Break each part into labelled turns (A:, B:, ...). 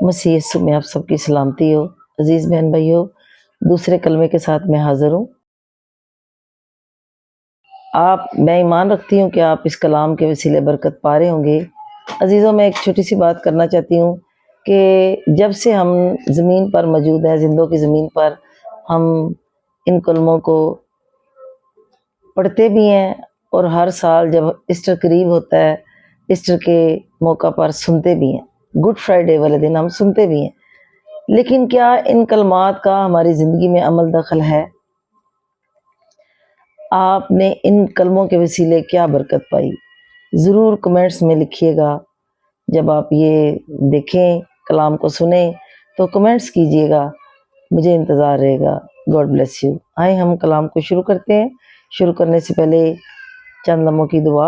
A: مسیح یسوع میں آپ سب کی سلامتی ہو۔ عزیز بہن بھائیو، دوسرے کلمے کے ساتھ میں حاضر ہوں۔ میں ایمان رکھتی ہوں کہ آپ اس کلام کے وسیلے برکت پا رہے ہوں گے۔ عزیزوں، میں ایک چھوٹی سی بات کرنا چاہتی ہوں کہ جب سے ہم زمین پر موجود ہیں، زندوں کی زمین پر، ہم ان کلموں کو پڑھتے بھی ہیں اور ہر سال جب ایسٹر قریب ہوتا ہے، ایسٹر کے موقع پر سنتے بھی ہیں، گڈ فرائیڈے والے دن ہم سنتے بھی ہیں۔ لیکن کیا ان کلمات کا ہماری زندگی میں عمل دخل ہے؟ آپ نے ان کلموں کے وسیلے کیا برکت پائی؟ ضرور کمنٹس میں لکھیے گا۔ جب آپ یہ دیکھیں، کلام کو سنیں تو کمنٹس کیجیے گا، مجھے انتظار رہے گا۔ God bless you. آئیں ہم کلام کو شروع کرتے ہیں۔ شروع کرنے سے پہلے چند لمحوں کی دعا۔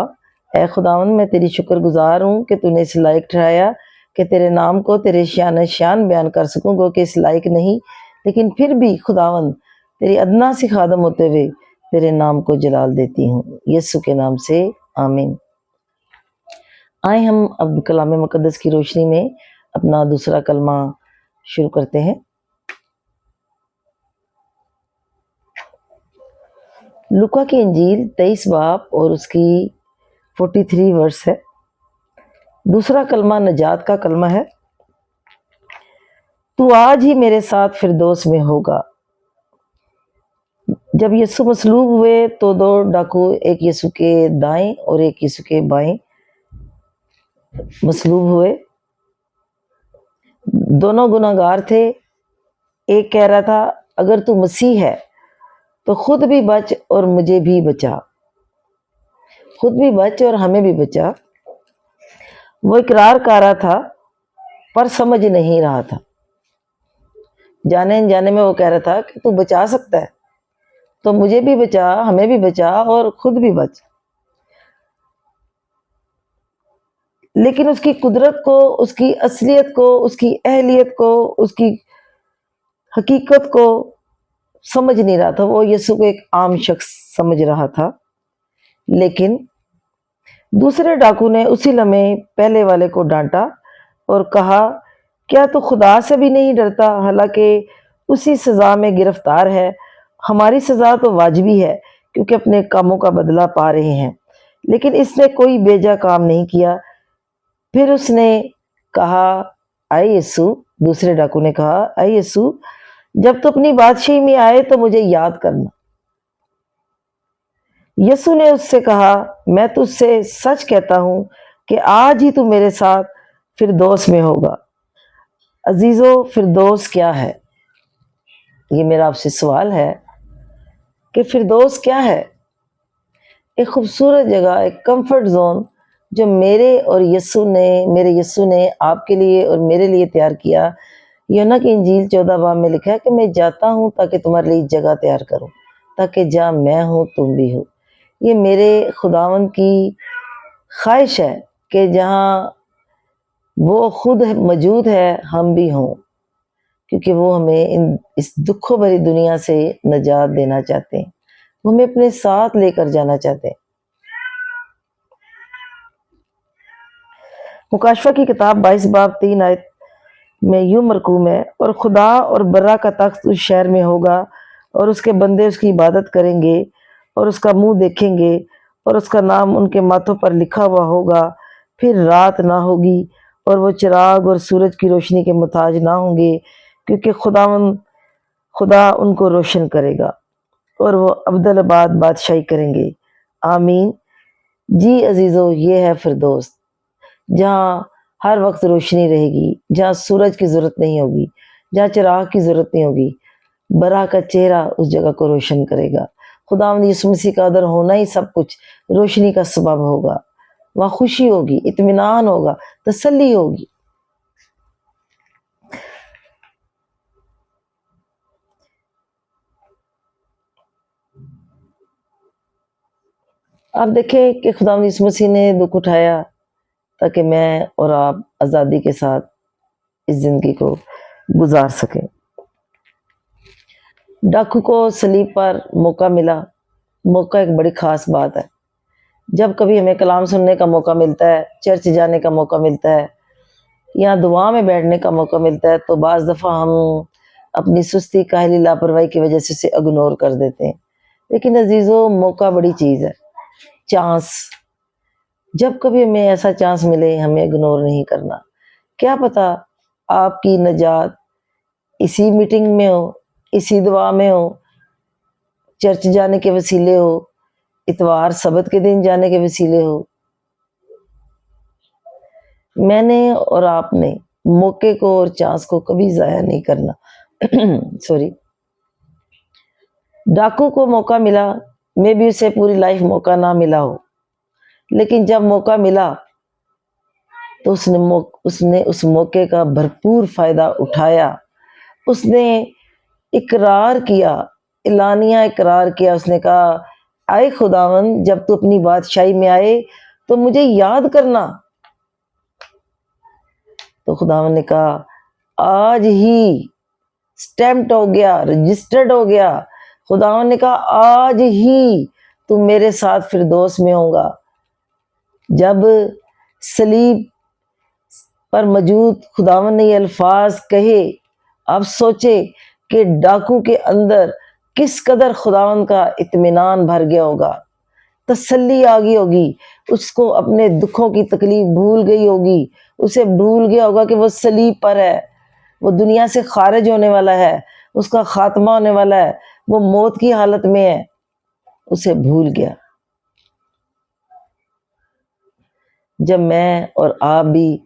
A: اے خداوند، میں تیری شکر گزار ہوں کہ تو نے اس لائق ٹھہرایا کہ تیرے نام کو تیرے شان بیان کر سکوں، گو کہ اس لائق نہیں، لیکن پھر بھی خداوند تیری ادنا سی خادم ہوتے ہوئے تیرے نام کو جلال دیتی ہوں، یسوع کے نام سے آمین۔ آئیں ہم اب کلام مقدس کی روشنی میں اپنا دوسرا کلمہ شروع کرتے ہیں۔ لوکا کی انجیل 23 باب اور اس کی 43 ورس ہے۔ دوسرا کلمہ نجات کا کلمہ ہے۔ تو آج ہی میرے ساتھ فردوس میں ہوگا۔ جب یسوع مصلوب ہوئے تو دو ڈاکو، ایک یسوع کے دائیں اور ایک یسوع کے بائیں مصلوب ہوئے۔ دونوں گناہگار تھے۔ ایک کہہ رہا تھا، اگر تو مسیح ہے تو خود بھی بچ اور مجھے بھی بچا، خود بھی بچ اور ہمیں بھی بچا۔ وہ اقرار کر رہا تھا پر سمجھ نہیں رہا تھا۔ جانے انجانے میں وہ کہہ رہا تھا کہ تو بچا سکتا ہے تو مجھے بھی بچا، ہمیں بھی بچا اور خود بھی بچ۔ لیکن اس کی قدرت کو، اس کی اصلیت کو، اس کی اہلیت کو، اس کی حقیقت کو سمجھ نہیں رہا تھا۔ وہ یسوع کو ایک عام شخص سمجھ رہا تھا۔ لیکن دوسرے ڈاکو نے اسی لمحے پہلے والے کو ڈانٹا اور کہا، کیا تو خدا سے بھی نہیں ڈرتا؟ حالانکہ اسی سزا میں گرفتار ہے۔ ہماری سزا تو واجبی ہے کیونکہ اپنے کاموں کا بدلہ پا رہے ہیں، لیکن اس نے کوئی بیجا کام نہیں کیا۔ پھر اس نے کہا، اے یسوع، دوسرے ڈاکو نے کہا، اے یسوع، جب تو اپنی بادشاہی میں آئے تو مجھے یاد کرنا۔ یسوع نے اس سے کہا، میں تجھ سے سچ کہتا ہوں کہ آج ہی تو میرے ساتھ فردوس میں ہوگا۔ عزیزو، فردوس کیا ہے؟ یہ میرا آپ سے سوال ہے کہ فردوس کیا ہے؟ ایک خوبصورت جگہ، ایک کمفرٹ زون جو میرے یسوع نے آپ کے لیے اور میرے لیے تیار کیا۔ یوحنا کی انجیل 14 باب میں لکھا ہے کہ میں جاتا ہوں تاکہ تمہارے لیے جگہ تیار کروں، تاکہ جہاں میں ہوں تم بھی ہو۔ یہ میرے خداوند کی خواہش ہے کہ جہاں وہ خود موجود ہے ہم بھی ہوں، کیونکہ وہ ہمیں اس دکھوں بھری دنیا سے نجات دینا چاہتے ہیں، وہ ہمیں اپنے ساتھ لے کر جانا چاہتے ہیں۔ مکاشفہ کی کتاب 22 باب 3 آیت میں یوں مرقوم ہے، اور خدا اور برا کا تخت اس شہر میں ہوگا، اور اس کے بندے اس کی عبادت کریں گے اور اس کا منہ دیکھیں گے، اور اس کا نام ان کے ماتھوں پر لکھا ہوا ہوگا۔ پھر رات نہ ہوگی اور وہ چراغ اور سورج کی روشنی کے محتاج نہ ہوں گے، کیونکہ خدا ان کو روشن کرے گا، اور وہ ابدالآباد بادشاہی کریں گے۔ آمین۔ جی عزیزو، یہ ہے فردوس، جہاں ہر وقت روشنی رہے گی، جہاں سورج کی ضرورت نہیں ہوگی، جہاں چراغ کی ضرورت نہیں ہوگی۔ برا کا چہرہ اس جگہ کو روشن کرے گا۔ خداوند یسوع مسیح کا ادھر ہونا ہی سب کچھ روشنی کا سبب ہوگا۔ وہاں خوشی ہوگی، اطمینان ہوگا، تسلی ہوگی۔ آپ دیکھیں کہ خداوند یسوع مسیح نے دکھ اٹھایا تاکہ میں اور آپ آزادی کے ساتھ اس زندگی کو گزار سکیں۔ ڈاکو کو صلیب پر موقع ملا۔ موقع ایک بڑی خاص بات ہے۔ جب کبھی ہمیں کلام سننے کا موقع ملتا ہے، چرچ جانے کا موقع ملتا ہے، یہاں دعا میں بیٹھنے کا موقع ملتا ہے تو بعض دفعہ ہم اپنی سستی کاہلی لاپرواہی کی وجہ سے اسے اگنور کر دیتے ہیں. لیکن عزیزو موقع بڑی چیز ہے، چانس. جب کبھی ہمیں ایسا چانس ملے ہمیں اگنور نہیں کرنا. کیا پتا آپ کی نجات اسی میٹنگ میں ہو، اسی دعا میں ہو، چرچ جانے کے وسیلے ہو، اتوار سبت کے دن جانے کے وسیلے ہو. میں نے اور آپ نے موقع کو اور چانس کو کبھی ضائع نہیں کرنا. سوری. ڈاکو کو موقع ملا، میں بھی اسے پوری لائف موقع نہ ملا ہو، لیکن جب موقع ملا تو اس نے اس موقع کا بھرپور فائدہ اٹھایا. اس نے اقرار کیا، اعلانیہ اقرار کیا. اس نے کہا آئے خداوند جب تو اپنی بادشاہی میں آئے تو مجھے یاد کرنا. تو خداوند نے کہا آج ہی سٹیمپڈ ہو گیا، رجسٹرڈ ہو گیا. خداوند نے کہا آج ہی تم میرے ساتھ فردوس میں ہوگا. جب صلیب پر موجود خداوند نے یہ الفاظ کہے، آپ سوچے کہ ڈاکو کے اندر کس قدر خداوند کا اطمینان بھر گیا ہوگا، تسلی آ گئی ہوگی. اس کو اپنے دکھوں کی تکلیف بھول گئی ہوگی. اسے بھول گیا ہوگا کہ وہ صلیب پر ہے، وہ دنیا سے خارج ہونے والا ہے، اس کا خاتمہ ہونے والا ہے، وہ موت کی حالت میں ہے. اسے بھول گیا. جب میں اور آپ بھی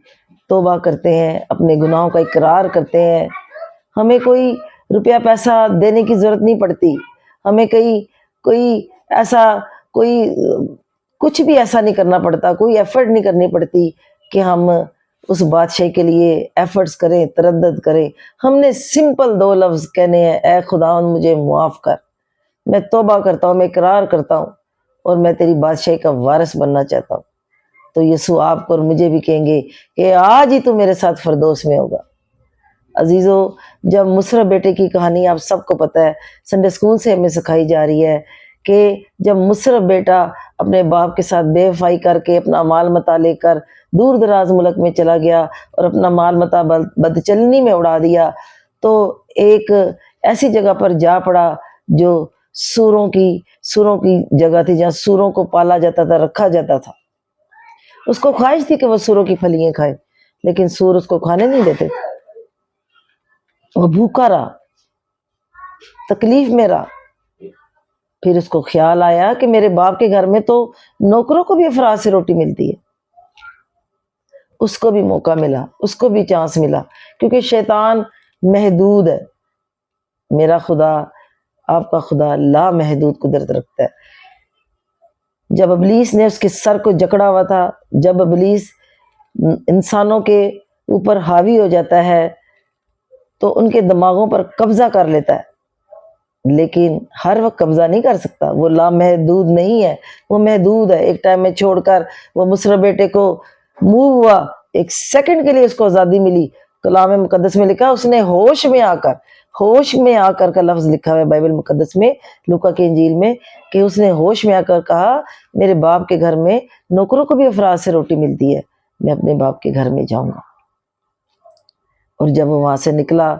A: توبہ کرتے ہیں، اپنے گناہوں کا اقرار کرتے ہیں، ہمیں کوئی روپیہ پیسہ دینے کی ضرورت نہیں پڑتی. ہمیں کوئی کچھ بھی ایسا نہیں کرنا پڑتا، کوئی ایفرٹ نہیں کرنی پڑتی کہ ہم اس بادشاہی کے لیے ایفرٹس کریں، تردد کریں. ہم نے سمپل 2 لفظ کہنے ہیں، اے خداوند مجھے معاف کر، میں توبہ کرتا ہوں، میں اقرار کرتا ہوں اور میں تیری بادشاہی کا وارث بننا چاہتا ہوں. تو یسوع آپ کو اور مجھے بھی کہیں گے کہ آج ہی تو میرے ساتھ فردوس میں ہوگا. عزیزو، جب مصرف بیٹے کی کہانی آپ سب کو پتہ ہے، سنڈے اسکول سے ہمیں سکھائی جا رہی ہے کہ جب مصرف بیٹا اپنے باپ کے ساتھ بے وفائی کر کے اپنا مال متا لے کر دور دراز ملک میں چلا گیا اور اپنا مال متا بدچلنی میں اڑا دیا، تو ایک ایسی جگہ پر جا پڑا جو سوروں کی جگہ تھی، جہاں سوروں کو پالا جاتا تھا، رکھا جاتا تھا. اس کو خواہش تھی کہ وہ سوروں کی پھلیاں کھائے، لیکن سور اس کو کھانے نہیں دیتے. وہ بھوکا رہا، تکلیف میں رہا. پھر اس کو خیال آیا کہ میرے باپ کے گھر میں تو نوکروں کو بھی افراد سے روٹی ملتی ہے. اس کو بھی موقع ملا، اس کو بھی چانس ملا، کیونکہ شیطان محدود ہے. میرا خدا، آپ کا خدا لامحدود قدرت رکھتا ہے. جب ابلیس نے اس کے سر کو جکڑا ہوا تھا، جب ابلیس انسانوں کے اوپر حاوی ہو جاتا ہے تو ان کے دماغوں پر قبضہ کر لیتا ہے، لیکن ہر وقت قبضہ نہیں کر سکتا. وہ لامحدود نہیں ہے، وہ محدود ہے. ایک ٹائم میں چھوڑ کر وہ مصر بیٹے کو موو ہوا، 1 سیکنڈ کے لیے اس کو آزادی ملی. کلام مقدس میں لکھا اس نے ہوش میں آ کر کا لفظ لکھا ہے بائبل مقدس میں، لوکا کی انجیل میں، کہ اس نے ہوش میں آ کر کہا میرے باپ کے گھر میں نوکروں کو بھی افراد سے روٹی ملتی ہے، میں اپنے باپ کے گھر میں جاؤں گا. اور جب وہ وہاں سے نکلا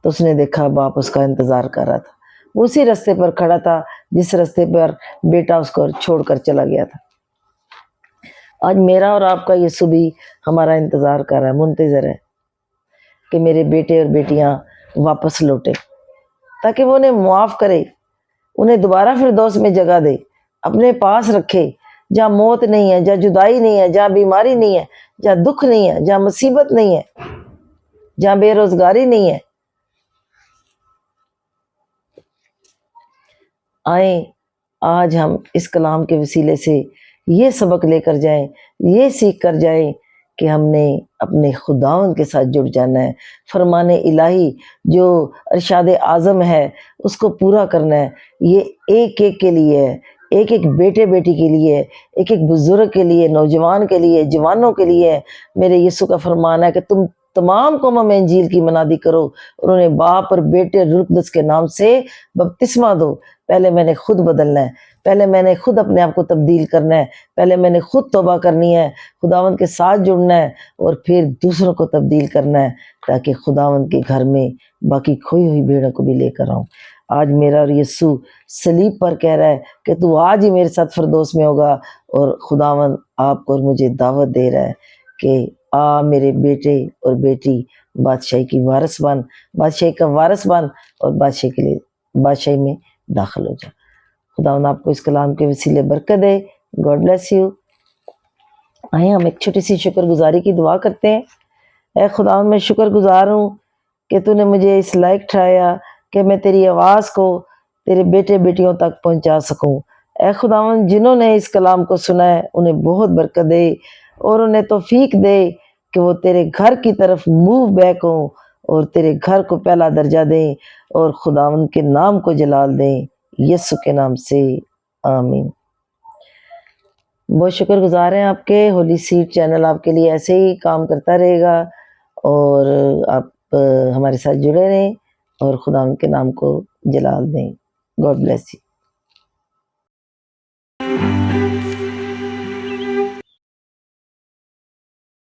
A: تو اس نے دیکھا باپ اس کا انتظار کر رہا تھا. وہ اسی رستے پر کھڑا تھا جس رستے پر بیٹا اس کو چھوڑ کر چلا گیا تھا. آج میرا اور آپ کا یسوع بھی ہمارا انتظار کر رہا ہے، منتظر ہے کہ میرے بیٹے اور بیٹیاں واپس لوٹے، تاکہ وہ انہیں معاف کرے، انہیں دوبارہ فردوس میں جگہ دے، اپنے پاس رکھے، جہاں موت نہیں ہے، جہاں جدائی نہیں ہے، جہاں بیماری نہیں ہے، جہاں دکھ نہیں ہے، جہاں مصیبت نہیں ہے، جہاں بے روزگاری نہیں ہے. آئیں آج ہم اس کلام کے وسیلے سے یہ سبق لے کر جائیں، یہ سیکھ کر جائیں کہ ہم نے اپنے خداوند کے ساتھ جڑ جانا ہے. فرمان الہی جو ارشاد اعظم ہے اس کو پورا کرنا ہے. یہ ایک ایک کے لیے ہے، ایک ایک بیٹے بیٹی کے لیے، ایک ایک بزرگ کے لیے، نوجوان کے لیے، جوانوں کے لیے. میرے یسوع کا فرمان ہے کہ تم تمام قوموں میں انجیل کی منادی کرو اور انہیں باپ اور بیٹے روح القدس کے نام سے بپتسمہ دو. پہلے میں نے خود بدلنا ہے، پہلے میں نے خود اپنے آپ کو تبدیل کرنا ہے، پہلے میں نے خود توبہ کرنی ہے، خداوند کے ساتھ جڑنا ہے، اور پھر دوسروں کو تبدیل کرنا ہے، تاکہ خداوند کے گھر میں باقی کھوئی ہوئی بھیڑوں کو بھی لے کر آؤں۔ آج میرا اور یسوع صلیب پر کہہ رہا ہے کہ تو آج ہی میرے ساتھ فردوس میں ہوگا، اور خداوند آپ کو اور مجھے دعوت دے رہا ہے کہ آ میرے بیٹے اور بیٹی، بادشاہی کی وارث بن، بادشاہی کا وارث بن، اور بادشاہی کے لیے بادشاہی میں داخل ہو جا۔ خداوند آپ کو اس کلام کے وسیلے برکت دے۔ God bless you. آئیں ہم ایک چھوٹی سی شکر گزاری کی دعا کرتے ہیں۔ اے خداوند میں شکر گزار ہوں کہ تو نے مجھے اس لائق ٹھہرایا کہ میں تیری آواز کو تیرے بیٹے بیٹیوں تک پہنچا سکوں۔ اے خداوند جنہوں نے اس کلام کو سنا ہے انہیں بہت برکت دے، اور انہیں توفیق دے کہ وہ تیرے گھر کی طرف موو بیک ہوں، اور تیرے گھر کو پہلا درجہ دیں، اور خداوند کے نام کو جلال دیں، یسوع کے نام سے آمین۔ بہت شکر گزار ہیں آپ کے۔ ہولی سیڈ چینل آپ کے لیے ایسے ہی کام کرتا رہے گا، اور آپ ہمارے ساتھ جڑے رہیں اور خداوند کے نام کو جلال دیں۔ God bless you.